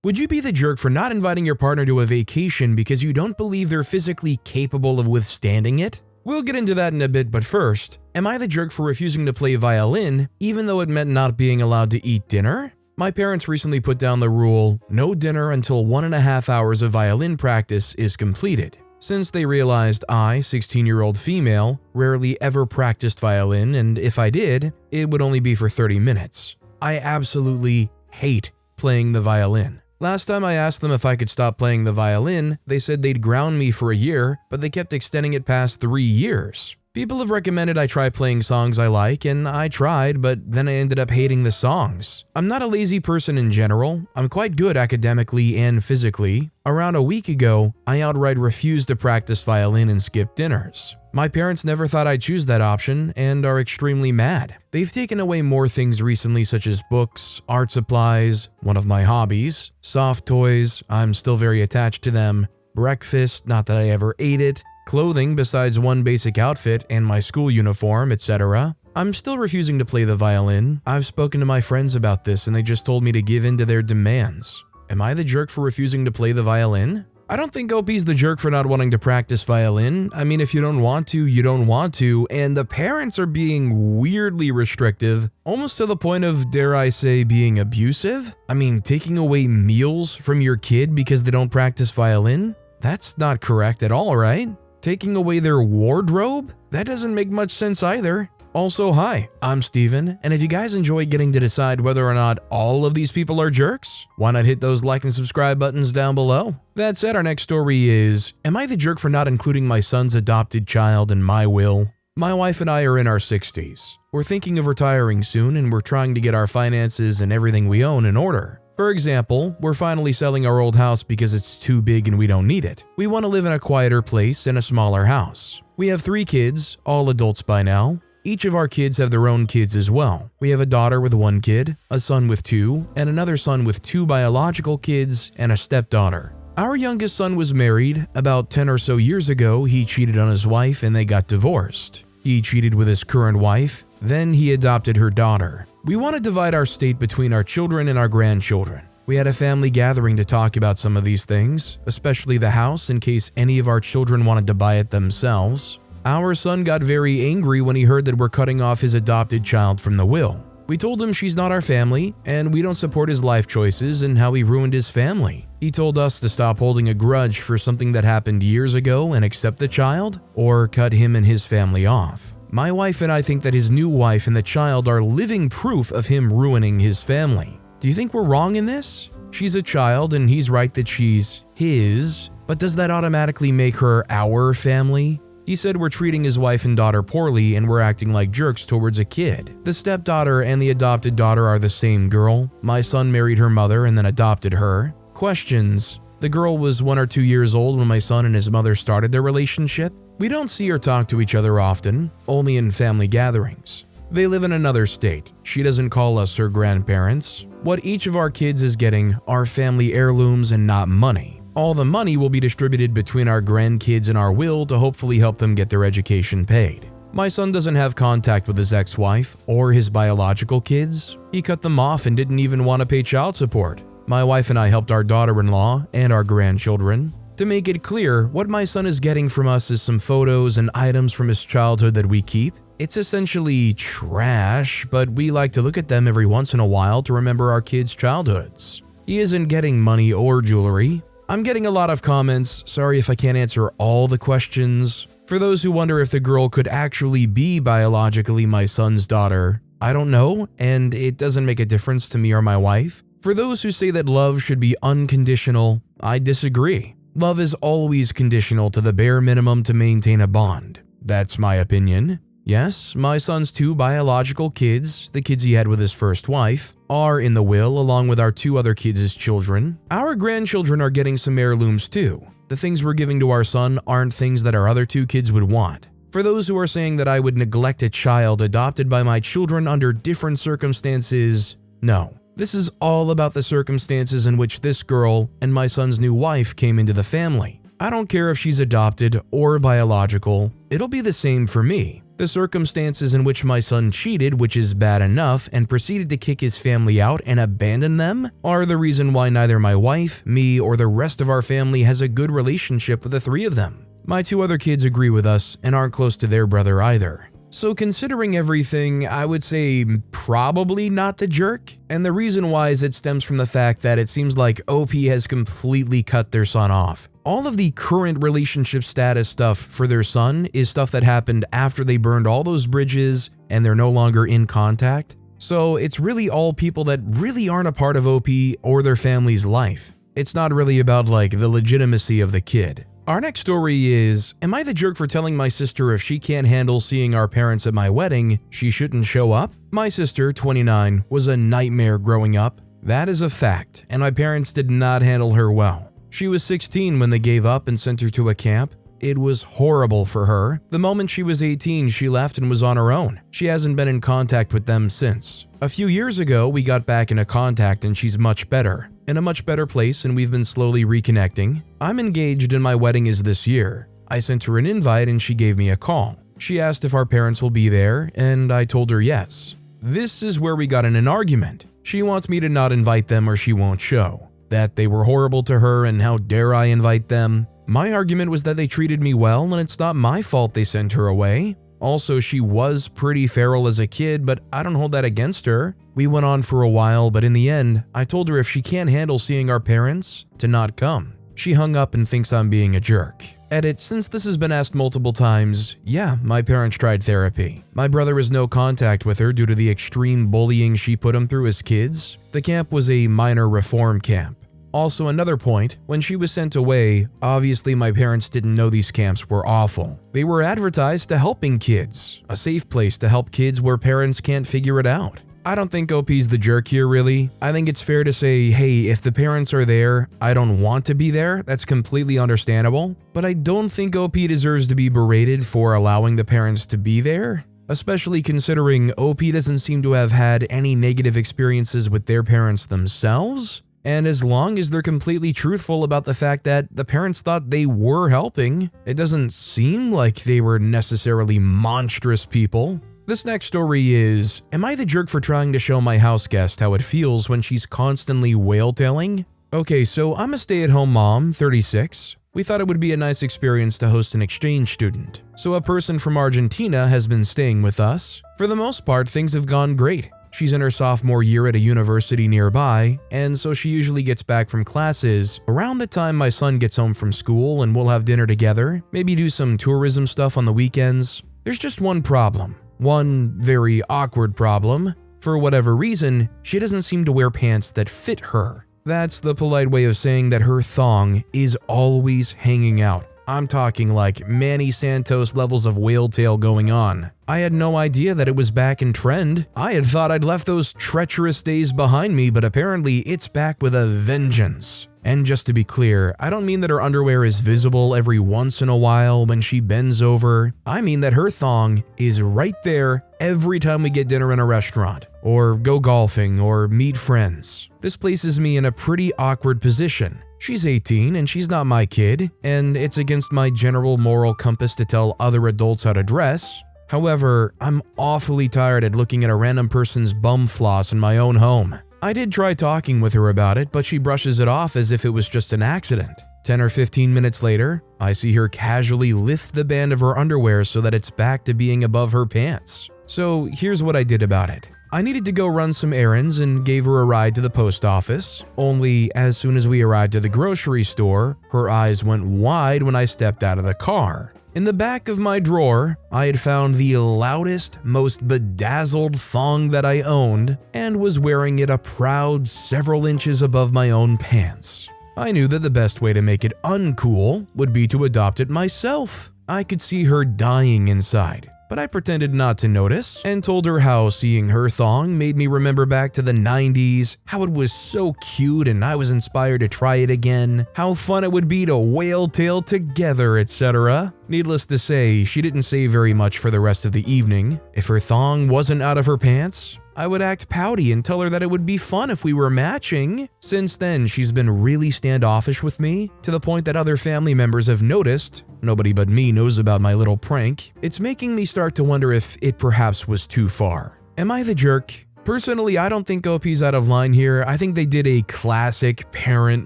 Would you be the jerk for not inviting your partner to a vacation because you don't believe they're physically capable of withstanding it? We'll get into that in a bit, but first, am I the jerk for refusing to play violin even though it meant not being allowed to eat dinner? My parents recently put down the rule, no dinner until 1.5 hours of violin practice is completed. Since they realized I, 16-year-old female, rarely ever practiced violin, and if I did, it would only be for 30 minutes. I absolutely hate playing the violin. Last time I asked them if I could stop playing the violin, they said they'd ground me for a year, but they kept extending it past 3 years. People have recommended I try playing songs I like, and I tried, but then I ended up hating the songs. I'm not a lazy person in general. I'm quite good academically and physically. Around a week ago, I outright refused to practice violin and skip dinners. My parents never thought I'd choose that option and are extremely mad. They've taken away more things recently, such as books, art supplies, one of my hobbies, soft toys, I'm still very attached to them, breakfast, not that I ever ate it, clothing besides one basic outfit and my school uniform, etc. I'm still refusing to play the violin. I've spoken to my friends about this and they just told me to give in to their demands. Am I the jerk for refusing to play the violin? I don't think OP's the jerk for not wanting to practice violin. I mean, if you don't want to, you don't want to, and the parents are being weirdly restrictive, almost to the point of, dare I say, being abusive? I mean, taking away meals from your kid because they don't practice violin? That's not correct at all, right? Taking away their wardrobe? That doesn't make much sense either. Also, hi, I'm Steven, and if you guys enjoy getting to decide whether or not all of these people are jerks, why not hit those like and subscribe buttons down below? That said, our next story is, am I the jerk for not including my son's adopted child in my will? My wife and I are in our 60s. We're thinking of retiring soon, and we're trying to get our finances and everything we own in order. For example, we're finally selling our old house because it's too big and we don't need it. We want to live in a quieter place in a smaller house. We have 3 kids, all adults by now. Each of our kids have their own kids as well. We have a daughter with 1 kid, a son with 2, and another son with 2 biological kids and a stepdaughter. Our youngest son was married. About 10 or so years ago, he cheated on his wife and they got divorced. He cheated with his current wife, then he adopted her daughter. We want to divide our estate between our children and our grandchildren. We had a family gathering to talk about some of these things, especially the house in case any of our children wanted to buy it themselves. Our son got very angry when he heard that we're cutting off his adopted child from the will. We told him she's not our family, and we don't support his life choices and how he ruined his family. He told us to stop holding a grudge for something that happened years ago and accept the child, or cut him and his family off. My wife and I think that his new wife and the child are living proof of him ruining his family. Do you think we're wrong in this? She's a child and he's right that she's his, but does that automatically make her our family? He said we're treating his wife and daughter poorly and we're acting like jerks towards a kid. The stepdaughter and the adopted daughter are the same girl. My son married her mother and then adopted her. Questions. The girl was 1 or 2 years old when my son and his mother started their relationship. We don't see or talk to each other often, only in family gatherings. They live in another state. She doesn't call us her grandparents. What each of our kids is getting are family heirlooms and not money. All the money will be distributed between our grandkids and our will to hopefully help them get their education paid. My son doesn't have contact with his ex-wife or his biological kids. He cut them off and didn't even want to pay child support. My wife and I helped our daughter-in-law and our grandchildren. To make it clear, what my son is getting from us is some photos and items from his childhood that we keep. It's essentially trash, but we like to look at them every once in a while to remember our kids' childhoods. He isn't getting money or jewelry. I'm getting a lot of comments. Sorry if I can't answer all the questions. For those who wonder if the girl could actually be biologically my son's daughter, I don't know, and it doesn't make a difference to me or my wife. For those who say that love should be unconditional, I disagree. Love is always conditional to the bare minimum to maintain a bond. That's my opinion. Yes, my son's 2 biological kids, the kids he had with his first wife, are in the will along with our 2 other kids' children. Our grandchildren are getting some heirlooms too. The things we're giving to our son aren't things that our other 2 kids would want. For those who are saying that I would neglect a child adopted by my children under different circumstances, no. This is all about the circumstances in which this girl and my son's new wife came into the family. I don't care if she's adopted or biological, it'll be the same for me. The circumstances in which my son cheated, which is bad enough, and proceeded to kick his family out and abandon them, are the reason why neither my wife, me, or the rest of our family has a good relationship with the three of them. My two other kids agree with us and aren't close to their brother either. So considering everything, I would say probably not the jerk, and the reason why is it stems from the fact that it seems like OP has completely cut their son off. All of the current relationship status stuff for their son is stuff that happened after they burned all those bridges and they're no longer in contact. So it's really all people that really aren't a part of OP or their family's life. It's not really about like the legitimacy of the kid. Our next story is, am I the jerk for telling my sister if she can't handle seeing our parents at my wedding, she shouldn't show up? My sister, 29, was a nightmare growing up. That is a fact, and my parents did not handle her well. She was 16 when they gave up and sent her to a camp. It was horrible for her. The moment she was 18, she left and was on her own. She hasn't been in contact with them since. A few years ago, we got back into contact and she's much better. In a much better place, and we've been slowly reconnecting. I'm engaged and my wedding is this year. I sent her an invite and she gave me a call. She asked if our parents will be there, and I told her yes. This is where we got in an argument. She wants me to not invite them or she won't show. That they were horrible to her and how dare I invite them. My argument was that they treated me well and it's not my fault they sent her away. Also, she was pretty feral as a kid, but I don't hold that against her. We went on for a while, but in the end, I told her if she can't handle seeing our parents, to not come. She hung up and thinks I'm being a jerk. Edit, since this has been asked multiple times, yeah, my parents tried therapy. My brother has no contact with her due to the extreme bullying she put him through as kids. The camp was a minor reform camp. Also, another point, when she was sent away, obviously my parents didn't know these camps were awful. They were advertised to helping kids, a safe place to help kids where parents can't figure it out. I don't think OP's the jerk here really. I think it's fair to say, hey, if the parents are there, I don't want to be there, that's completely understandable. But I don't think OP deserves to be berated for allowing the parents to be there. Especially considering OP doesn't seem to have had any negative experiences with their parents themselves. And as long as they're completely truthful about the fact that the parents thought they were helping, it doesn't seem like they were necessarily monstrous people. This next story is, am I the jerk for trying to show my house guest how it feels when she's constantly whale-tailing? Okay, so I'm a stay-at-home mom, 36. We thought it would be a nice experience to host an exchange student. So a person from Argentina has been staying with us. For the most part, things have gone great. She's in her sophomore year at a university nearby, and so she usually gets back from classes around the time my son gets home from school, and we'll have dinner together, maybe do some tourism stuff on the weekends. There's just one problem. One very awkward problem. For whatever reason, she doesn't seem to wear pants that fit her. That's the polite way of saying that her thong is always hanging out. I'm talking like Manny Santos levels of whale tail going on. I had no idea that it was back in trend. I had thought I'd left those treacherous days behind me, but apparently it's back with a vengeance. And just to be clear, I don't mean that her underwear is visible every once in a while when she bends over. I mean that her thong is right there every time we get dinner in a restaurant, or go golfing, or meet friends. This places me in a pretty awkward position. She's 18 and she's not my kid, and it's against my general moral compass to tell other adults how to dress. However, I'm awfully tired at looking at a random person's bum floss in my own home. I did try talking with her about it, but she brushes it off as if it was just an accident. 10 or 15 minutes later, I see her casually lift the band of her underwear so that it's back to being above her pants. So here's what I did about it. I needed to go run some errands and gave her a ride to the post office, only as soon as we arrived at the grocery store, her eyes went wide when I stepped out of the car. In the back of my drawer, I had found the loudest, most bedazzled thong that I owned and was wearing it a proud several inches above my own pants. I knew that the best way to make it uncool would be to adopt it myself. I could see her dying inside, but I pretended not to notice and told her how seeing her thong made me remember back to the 90s, how it was so cute and I was inspired to try it again, how fun it would be to whale tail together, etc. Needless to say, she didn't say very much for the rest of the evening. If her thong wasn't out of her pants, I would act pouty and tell her that it would be fun if we were matching. Since then, she's been really standoffish with me, to the point that other family members have noticed. Nobody but me knows about my little prank. It's making me start to wonder if it perhaps was too far. Am I the jerk? Personally, I don't think OP's out of line here. I think they did a classic parent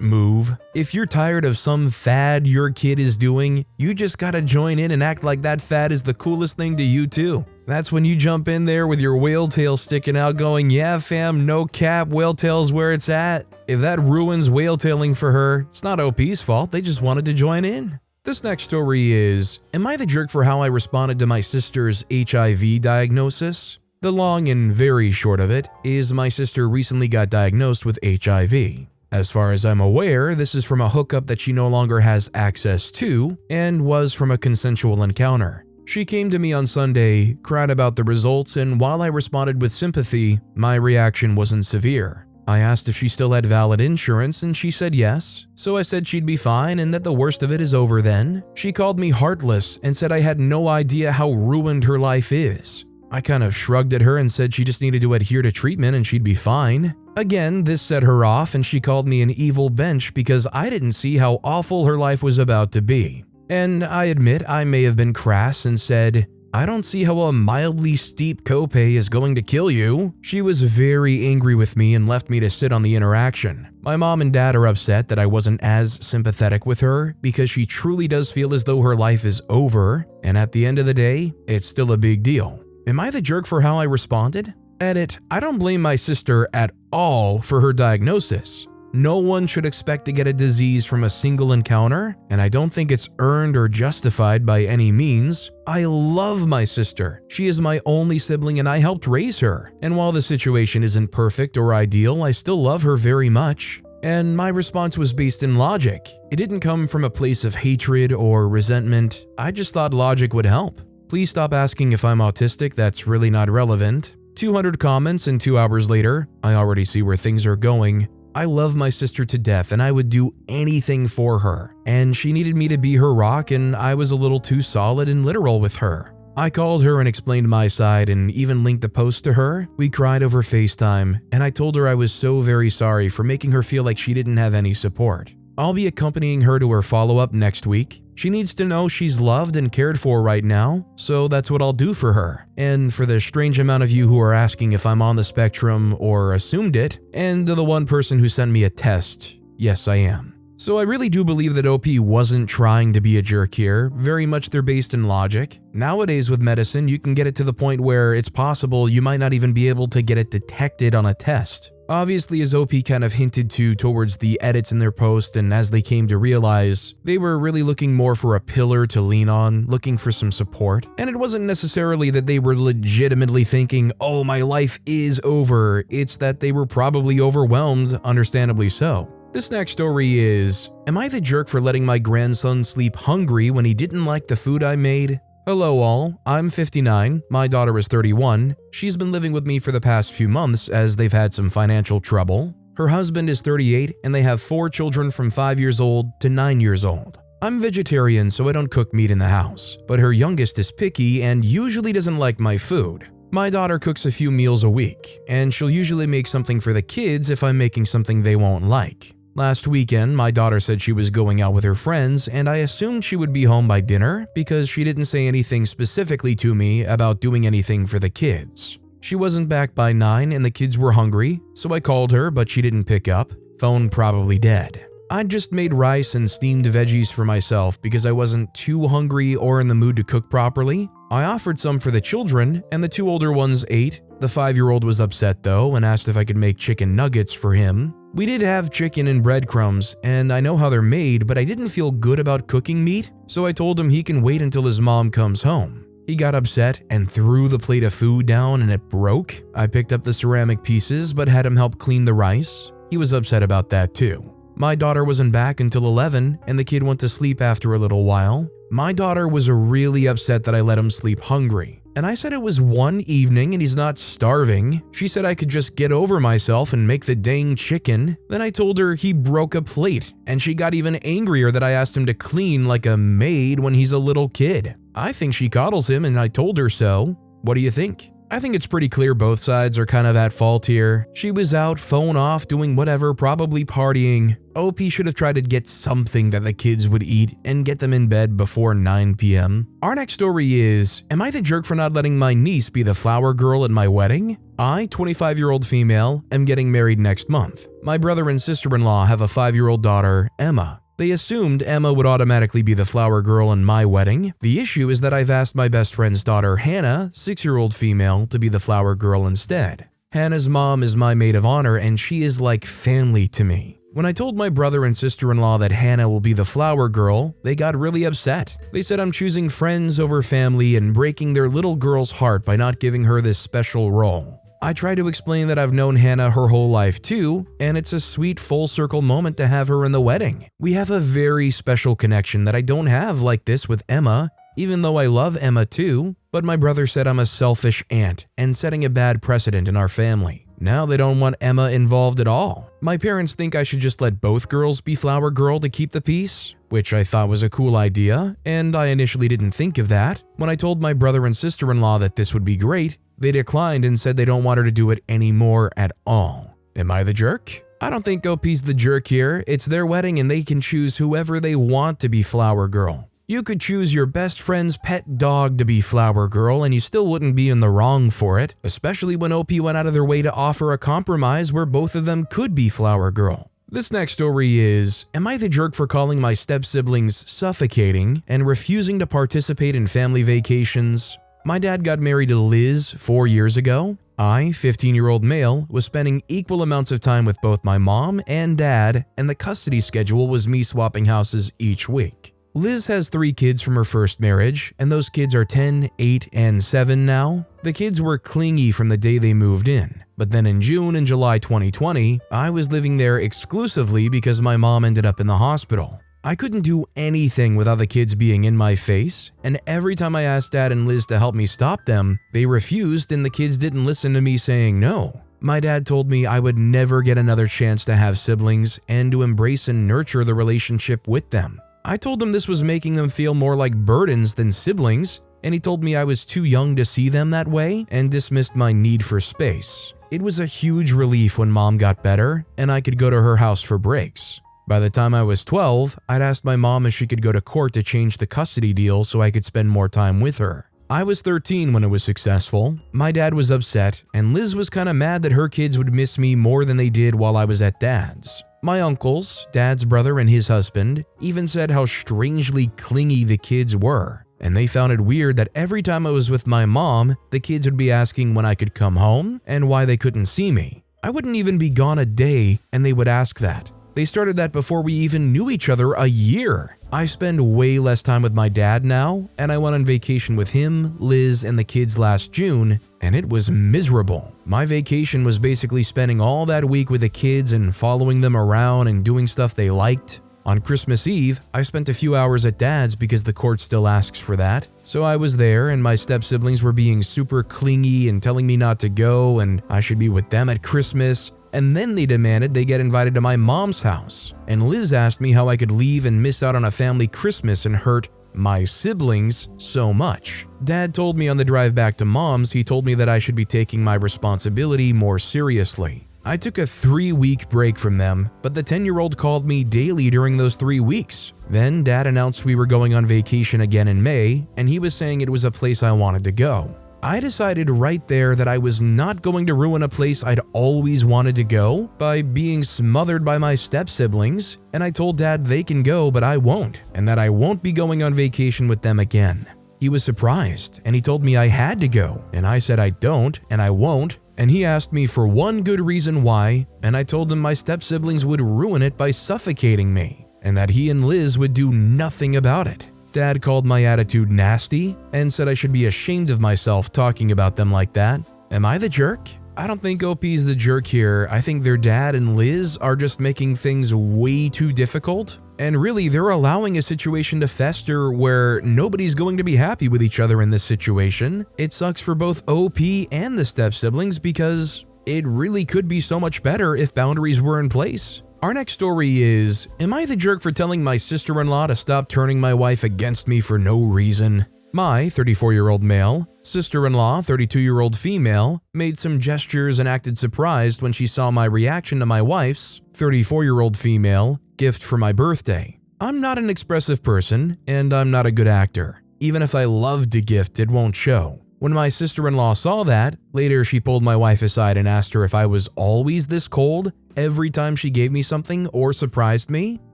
move. If you're tired of some fad your kid is doing, you just gotta join in and act like that fad is the coolest thing to you too. That's when you jump in there with your whale tail sticking out going, yeah fam, no cap, whale tail's where it's at. If that ruins whale tailing for her, it's not OP's fault, they just wanted to join in. This next story is, am I the jerk for how I responded to my sister's HIV diagnosis? The long and very short of it is my sister recently got diagnosed with HIV. As far as I'm aware, this is from a hookup that she no longer has access to and was from a consensual encounter. She came to me on Sunday, cried about the results, and while I responded with sympathy, my reaction wasn't severe. I asked if she still had valid insurance and she said yes, so I said she'd be fine and that the worst of it is over then. She called me heartless and said I had no idea how ruined her life is. I kind of shrugged at her and said she just needed to adhere to treatment and she'd be fine. Again, this set her off and she called me an evil bench because I didn't see how awful her life was about to be. And I admit I may have been crass and said, I don't see how a mildly steep copay is going to kill you. She was very angry with me and left me to sit on the interaction. My mom and dad are upset that I wasn't as sympathetic with her because she truly does feel as though her life is over, and at the end of the day, it's still a big deal. Am I the jerk for how I responded? Edit, I don't blame my sister at all for her diagnosis. No one should expect to get a disease from a single encounter, and I don't think it's earned or justified by any means. I love my sister. She is my only sibling and I helped raise her. And while the situation isn't perfect or ideal, I still love her very much. And my response was based in logic. It didn't come from a place of hatred or resentment. I just thought logic would help. Please stop asking if I'm autistic, that's really not relevant. 200 comments and 2 hours later, I already see where things are going. I love my sister to death and I would do anything for her. And she needed me to be her rock and I was a little too solid and literal with her. I called her and explained my side and even linked the post to her. We cried over FaceTime and I told her I was so very sorry for making her feel like she didn't have any support. I'll be accompanying her to her follow-up next week. She needs to know she's loved and cared for right now, so that's what I'll do for her. And for the strange amount of you who are asking if I'm on the spectrum or assumed it, and to the one person who sent me a test, yes I am. So I really do believe that OP wasn't trying to be a jerk here, very much they're based in logic. Nowadays with medicine, you can get it to the point where it's possible you might not even be able to get it detected on a test. Obviously, as OP kind of hinted to towards the edits in their post, and as they came to realize, they were really looking more for a pillar to lean on, looking for some support. And it wasn't necessarily that they were legitimately thinking, oh, my life is over. It's that they were probably overwhelmed, understandably so. This next story is, am I the jerk for letting my grandson sleep hungry when he didn't like the food I made? Hello all, I'm 59, my daughter is 31. She's been living with me for the past few months as they've had some financial trouble. Her husband is 38 and they have 4 children from 5 years old to 9 years old. I'm vegetarian so I don't cook meat in the house, but her youngest is picky and usually doesn't like my food. My daughter cooks a few meals a week, and she'll usually make something for the kids if I'm making something they won't like. Last weekend, my daughter said she was going out with her friends, and I assumed she would be home by dinner because she didn't say anything specifically to me about doing anything for the kids. She wasn't back by 9 and the kids were hungry, so I called her but she didn't pick up. Phone probably dead. I just made rice and steamed veggies for myself because I wasn't too hungry or in the mood to cook properly. I offered some for the children and the 2 older ones ate. The 5-year-old was upset though and asked if I could make chicken nuggets for him. We did have chicken and breadcrumbs, and I know how they're made, but I didn't feel good about cooking meat, so I told him he can wait until his mom comes home. He got upset and threw the plate of food down and it broke. I picked up the ceramic pieces but had him help clean the rice. He was upset about that too. My daughter wasn't back until 11 and the kid went to sleep after a little while. My daughter was really upset that I let him sleep hungry. And I said it was one evening and he's not starving. She said I could just get over myself and make the dang chicken. Then I told her he broke a plate and she got even angrier that I asked him to clean like a maid when he's a little kid. I think she coddles him and I told her so. What do you think? I think it's pretty clear both sides are kind of at fault here. She was out, phone off, doing whatever, probably partying. OP should have tried to get something that the kids would eat and get them in bed before 9 p.m. Our next story is, am I the jerk for not letting my niece be the flower girl at my wedding? I, 25-year-old female, am getting married next month. My brother and sister-in-law have a 5-year-old daughter, Emma. They assumed Emma would automatically be the flower girl in my wedding. The issue is that I've asked my best friend's daughter, Hannah, 6-year-old female, to be the flower girl instead. Hannah's mom is my maid of honor and she is like family to me. When I told my brother and sister-in-law that Hannah will be the flower girl, they got really upset. They said I'm choosing friends over family and breaking their little girl's heart by not giving her this special role. I try to explain that I've known Hannah her whole life too, and it's a sweet full circle moment to have her in the wedding. We have a very special connection that I don't have like this with Emma, even though I love Emma too, but my brother said I'm a selfish aunt and setting a bad precedent in our family. Now they don't want Emma involved at all. My parents think I should just let both girls be flower girl to keep the peace, which I thought was a cool idea, and I initially didn't think of that. When I told my brother and sister-in-law that this would be great, they declined and said they don't want her to do it anymore at all. Am I the jerk? I don't think OP's the jerk here. It's their wedding and they can choose whoever they want to be flower girl. You could choose your best friend's pet dog to be flower girl and you still wouldn't be in the wrong for it, especially when OP went out of their way to offer a compromise where both of them could be flower girl. This next story is, am I the jerk for calling my step-siblings suffocating and refusing to participate in family vacations? My dad got married to Liz 4 years ago. I, 15-year-old male, was spending equal amounts of time with both my mom and dad, and the custody schedule was me swapping houses each week. Liz has 3 kids from her first marriage, and those kids are 10, 8, and 7 now. The kids were clingy from the day they moved in, but then in June and July 2020, I was living there exclusively because my mom ended up in the hospital. I couldn't do anything without the kids being in my face, and every time I asked Dad and Liz to help me stop them, they refused and the kids didn't listen to me saying no. My dad told me I would never get another chance to have siblings and to embrace and nurture the relationship with them. I told him this was making them feel more like burdens than siblings, and he told me I was too young to see them that way and dismissed my need for space. It was a huge relief when Mom got better and I could go to her house for breaks. By the time I was 12, I'd asked my mom if she could go to court to change the custody deal so I could spend more time with her. I was 13 when it was successful. My dad was upset, and Liz was kinda mad that her kids would miss me more than they did while I was at Dad's. My uncles, Dad's brother and his husband, even said how strangely clingy the kids were, and they found it weird that every time I was with my mom, the kids would be asking when I could come home and why they couldn't see me. I wouldn't even be gone a day, and they would ask that. They started that before we even knew each other a year. I spend way less time with my dad now, and I went on vacation with him, Liz, and the kids last June, and it was miserable. My vacation was basically spending all that week with the kids and following them around and doing stuff they liked. On Christmas Eve, I spent a few hours at Dad's because the court still asks for that. So I was there and my step-siblings were being super clingy and telling me not to go and I should be with them at Christmas. And then they demanded they get invited to my mom's house. And Liz asked me how I could leave and miss out on a family Christmas and hurt my siblings so much. Dad told me on the drive back to Mom's, he told me that I should be taking my responsibility more seriously. I took a 3-week break from them, but the 10-year-old called me daily during those 3 weeks. Then Dad announced we were going on vacation again in May, and he was saying it was a place I wanted to go. I decided right there that I was not going to ruin a place I'd always wanted to go by being smothered by my step-siblings, and I told Dad they can go but I won't, and that I won't be going on vacation with them again. He was surprised, and he told me I had to go, and I said I don't and I won't, and he asked me for one good reason why, and I told him my step-siblings would ruin it by suffocating me, and that he and Liz would do nothing about it. Dad called my attitude nasty and said I should be ashamed of myself talking about them like that. Am I the jerk? I don't think OP's the jerk here. I think their dad and Liz are just making things way too difficult. And really, they're allowing a situation to fester where nobody's going to be happy with each other in this situation. It sucks for both OP and the step-siblings because it really could be so much better if boundaries were in place. Our next story is, am I the jerk for telling my sister-in-law to stop turning my wife against me for no reason? My 34-year-old male sister-in-law, 32-year-old female, made some gestures and acted surprised when she saw my reaction to my wife's 34-year-old female gift for my birthday. I'm not an expressive person, and I'm not a good actor. Even if I loved a gift, it won't show. When my sister-in-law saw that, later she pulled my wife aside and asked her if I was always this cold every time she gave me something or surprised me.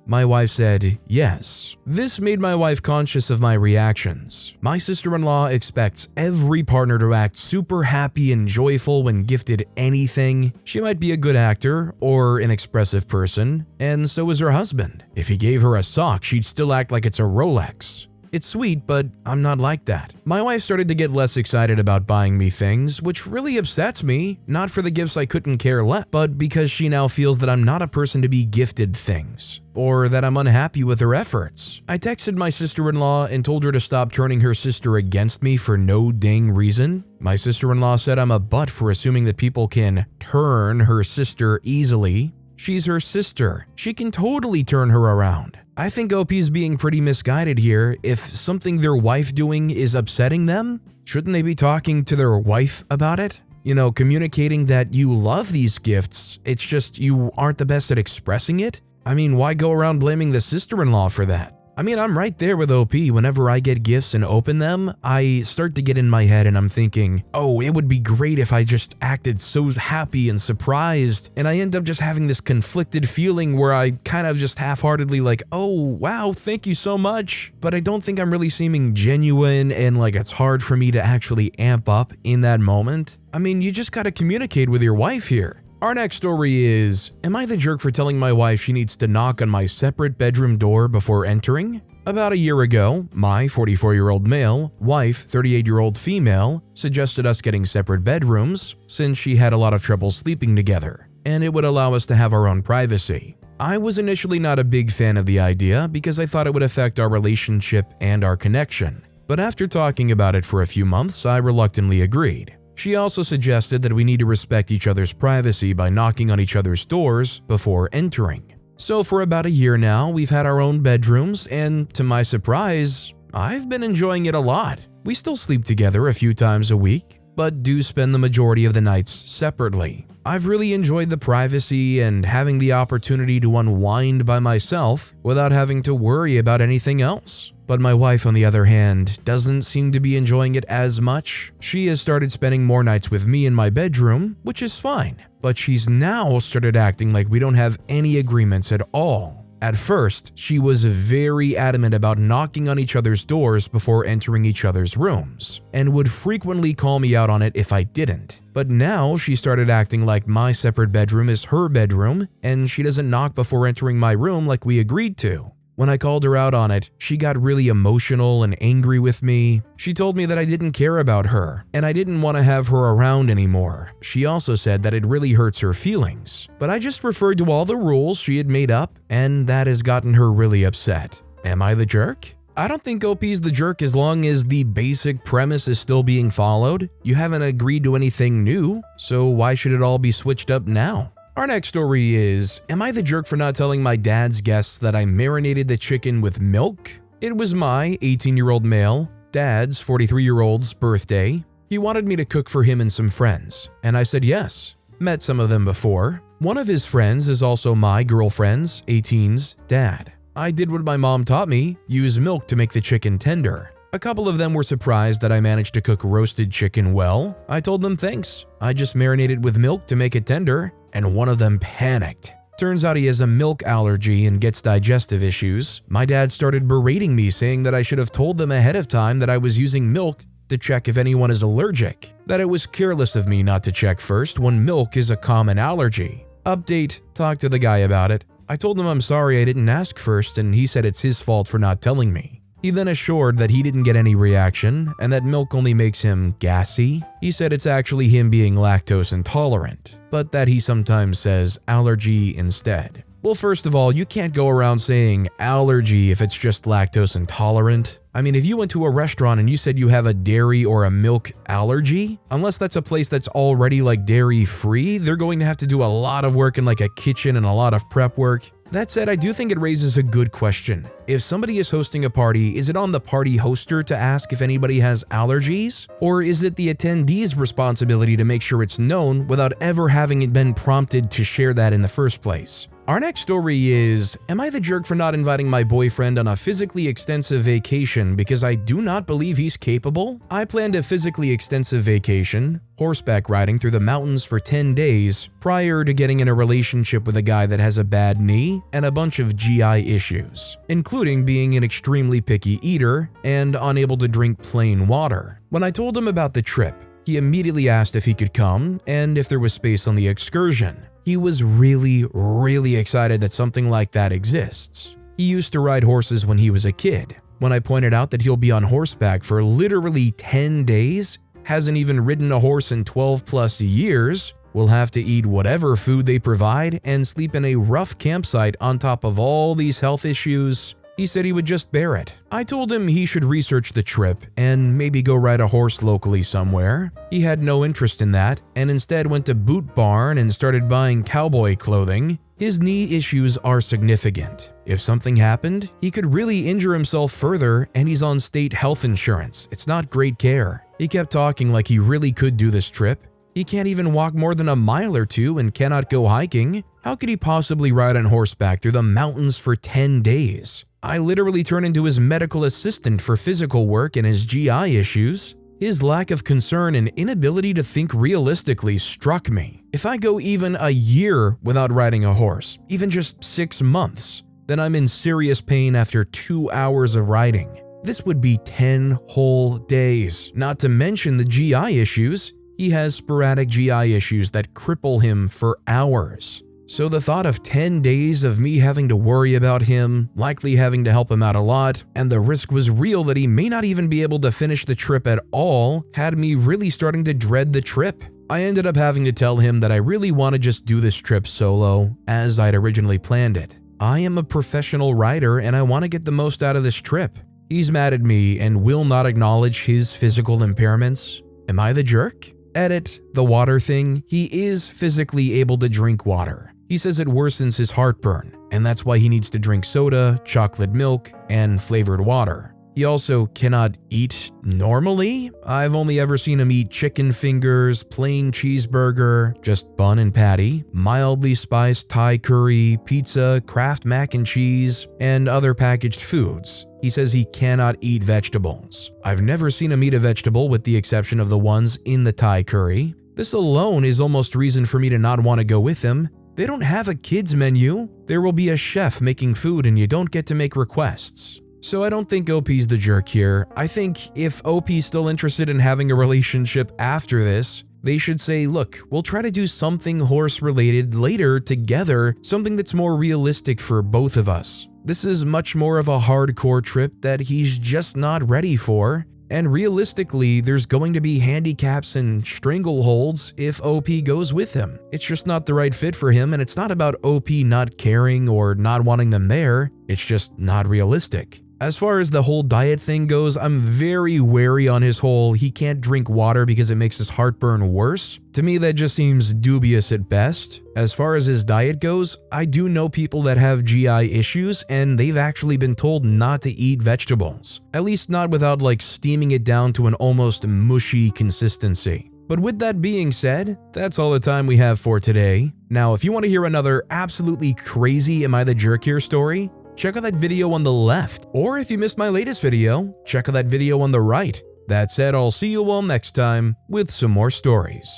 My wife said yes. This made my wife conscious of my reactions. My sister-in-law expects every partner to act super happy and joyful when gifted anything. She might be a good actor or an expressive person, and so is her husband. If he gave her a sock, she'd still act like it's a Rolex. It's sweet, but I'm not like that. My wife started to get less excited about buying me things, which really upsets me, not for the gifts I couldn't care less, but because she now feels that I'm not a person to be gifted things, or that I'm unhappy with her efforts. I texted my sister-in-law and told her to stop turning her sister against me for no dang reason. My sister-in-law said I'm a butt for assuming that people can turn her sister easily. She's her sister. She can totally turn her around. I think OP's being pretty misguided here. If something their wife doing is upsetting them, shouldn't they be talking to their wife about it? You know, communicating that you love these gifts, it's just you aren't the best at expressing it? I mean, why go around blaming the sister-in-law for that? I mean, I'm right there with OP. Whenever I get gifts and open them, I start to get in my head and I'm thinking, oh, it would be great if I just acted so happy and surprised. And I end up just having this conflicted feeling where I kind of just half-heartedly like, oh, wow, thank you so much. But I don't think I'm really seeming genuine and like it's hard for me to actually amp up in that moment. I mean, you just gotta communicate with your wife here. Our next story is, am I the jerk for telling my wife she needs to knock on my separate bedroom door before entering? About a year ago, my 44-year-old male, wife, 38-year-old female, suggested us getting separate bedrooms since she had a lot of trouble sleeping together, and it would allow us to have our own privacy. I was initially not a big fan of the idea because I thought it would affect our relationship and our connection, but after talking about it for a few months, I reluctantly agreed. She also suggested that we need to respect each other's privacy by knocking on each other's doors before entering. So for about a year now, we've had our own bedrooms, and to my surprise, I've been enjoying it a lot. We still sleep together a few times a week, but do spend the majority of the nights separately. I've really enjoyed the privacy and having the opportunity to unwind by myself without having to worry about anything else. But my wife, on the other hand, doesn't seem to be enjoying it as much. She has started spending more nights with me in my bedroom, which is fine. But she's now started acting like we don't have any agreements at all. At first, she was very adamant about knocking on each other's doors before entering each other's rooms, and would frequently call me out on it if I didn't. But now she started acting like my separate bedroom is her bedroom, and she doesn't knock before entering my room like we agreed to. When I called her out on it, she got really emotional and angry with me. She told me that I didn't care about her, and I didn't want to have her around anymore. She also said that it really hurts her feelings, but I just referred to all the rules she had made up, and that has gotten her really upset. Am I the jerk? I don't think OP's the jerk as long as the basic premise is still being followed. You haven't agreed to anything new, so why should it all be switched up now? Our next story is, am I the jerk for not telling my dad's guests that I marinated the chicken with milk? It was my 18-year-old male, dad's 43-year-old's birthday. He wanted me to cook for him and some friends, and I said yes. Met some of them before. One of his friends is also my girlfriend's, 18's, dad. I did what my mom taught me, use milk to make the chicken tender. A couple of them were surprised that I managed to cook roasted chicken well. I told them thanks. I just marinated with milk to make it tender, and one of them panicked. Turns out he has a milk allergy and gets digestive issues. My dad started berating me, saying that I should have told them ahead of time that I was using milk to check if anyone is allergic, that it was careless of me not to check first when milk is a common allergy. Update, talked to the guy about it. I told him I'm sorry I didn't ask first, and he said it's his fault for not telling me. He then assured that he didn't get any reaction and that milk only makes him gassy. He said it's actually him being lactose intolerant, but that he sometimes says allergy instead. Well, first of all, you can't go around saying allergy if it's just lactose intolerant. I mean, if you went to a restaurant and you said you have a dairy or a milk allergy, unless that's a place that's already like dairy free, they're going to have to do a lot of work in like a kitchen and a lot of prep work. That said, I do think it raises a good question. If somebody is hosting a party, is it on the party hoster to ask if anybody has allergies? Or is it the attendee's responsibility to make sure it's known without ever having it been prompted to share that in the first place? Our next story is, am I the jerk for not inviting my boyfriend on a physically extensive vacation because I do not believe he's capable? I planned a physically extensive vacation, horseback riding through the mountains for 10 days, prior to getting in a relationship with a guy that has a bad knee and a bunch of GI issues, including being an extremely picky eater and unable to drink plain water. When I told him about the trip, he immediately asked if he could come and if there was space on the excursion. He was really excited that something like that exists. He used to ride horses when he was a kid. When I pointed out that he'll be on horseback for literally 10 days, hasn't even ridden a horse in 12 plus years, will have to eat whatever food they provide and sleep in a rough campsite on top of all these health issues, he said he would just bear it. I told him he should research the trip and maybe go ride a horse locally somewhere. He had no interest in that and instead went to Boot Barn and started buying cowboy clothing. His knee issues are significant. If something happened, he could really injure himself further, and he's on state health insurance. It's not great care. He kept talking like he really could do this trip. He can't even walk more than a mile or two and cannot go hiking. How could he possibly ride on horseback through the mountains for 10 days? I literally turned into his medical assistant for physical work and his GI issues. His lack of concern and inability to think realistically struck me. If I go even a year without riding a horse, even just 6 months, then I'm in serious pain after 2 hours of riding. This would be 10 whole days, not to mention the GI issues. He has sporadic GI issues that cripple him for hours. So the thought of 10 days of me having to worry about him, likely having to help him out a lot, and the risk was real that he may not even be able to finish the trip at all, had me really starting to dread the trip. I ended up having to tell him that I really want to just do this trip solo, as I'd originally planned it. I am a professional rider and I want to get the most out of this trip. He's mad at me and will not acknowledge his physical impairments. Am I the jerk? Edit, the water thing. He is physically able to drink water. He says it worsens his heartburn, and that's why he needs to drink soda, chocolate milk, and flavored water. He also cannot eat normally. I've only ever seen him eat chicken fingers, plain cheeseburger, just bun and patty, mildly spiced Thai curry, pizza, Kraft mac and cheese, and other packaged foods. He says he cannot eat vegetables. I've never seen him eat a vegetable with the exception of the ones in the Thai curry. This alone is almost reason for me to not want to go with him. They don't have a kids menu. There will be a chef making food and you don't get to make requests. So I don't think OP's the jerk here. I think if OP's still interested in having a relationship after this, they should say, look, we'll try to do something horse related later together, something that's more realistic for both of us. This is much more of a hardcore trip that he's just not ready for. And realistically, there's going to be handicaps and strangleholds if OP goes with him. It's just not the right fit for him, and it's not about OP not caring or not wanting them there. It's just not realistic. As far as the whole diet thing goes, I'm very wary on his whole he can't drink water because it makes his heartburn worse. To me, that just seems dubious at best. As far as his diet goes, I do know people that have GI issues and they've actually been told not to eat vegetables. At least not without like steaming it down to an almost mushy consistency. But with that being said, that's all the time we have for today. Now, if you want to hear another absolutely crazy Am I the Jerk Here story, check out that video on the left, or if you missed my latest video, check out that video on the right. That said, I'll see you all next time with some more stories.